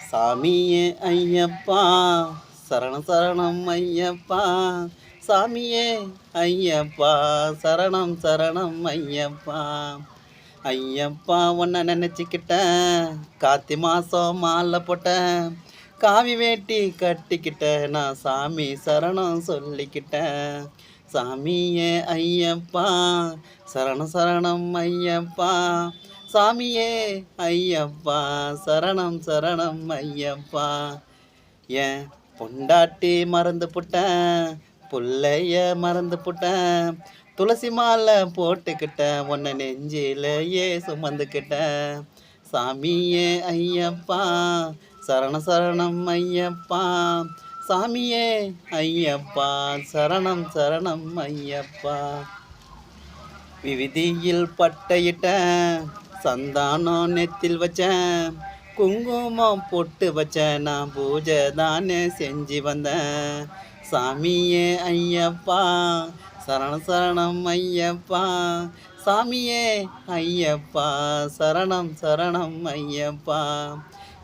சாமியே ஐயப்பா சரணம் சரணம் ஐயப்பா. சாமியே ஐயப்பா சரணம் சரணம் ஐயப்பா. ஐயப்பா உன்னை நினச்சிக்கிட்டேன், கார்த்தி மாதம் மாலை போட்டேன், காவி வேட்டி கட்டிக்கிட்டேன், நான் சாமி சரணம் சொல்லிக்கிட்டேன். சாமியே ஐயப்பா சரணம் சரணம் ஐயப்பா. சாமியே ஐயப்பா சரணம் சரணம் ஐயப்பா. ஏன் பொண்டாட்டி மறந்து புட்டேன், புள்ளைய மறந்து புட்டேன், துளசி மாலை போட்டுக்கிட்டேன், உன்னை நெஞ்சிலேயே சுமந்துக்கிட்டேன். சாமியே ஐயப்பா சரணம் சரணம் ஐயப்பா. சாமியே ஐயப்பா சரணம் சரணம் ஐயப்பா. விவிதியில் பட்டையிட்டேன், சந்தானம் நெத்தில் வச்சேன், குங்குமம் பொட்டு வச்சேன், நான் பூஜை தானே செஞ்சு வந்தேன். சாமியே ஐயப்பா சரணம் சரணம் ஐயப்பா. சாமியே ஐயப்பா சரணம் சரணம் ஐயப்பா.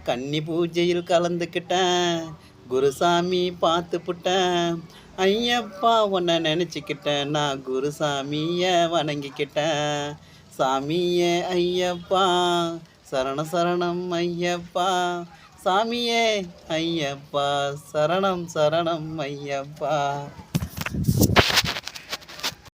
கன்னி பூஜையில் கலந்துக்கிட்டேன், குருசாமி பார்த்து புட்டேன், ஐயப்பா உன்னை நினச்சிக்கிட்டேன், நான் குருசாமியை வணங்கிக்கிட்டேன். சாமியே ஐயப்பா சரணம் சரணம் ஐயப்பா. சாமியே ஐயப்பா சரணம் சரணம் ஐயப்பா.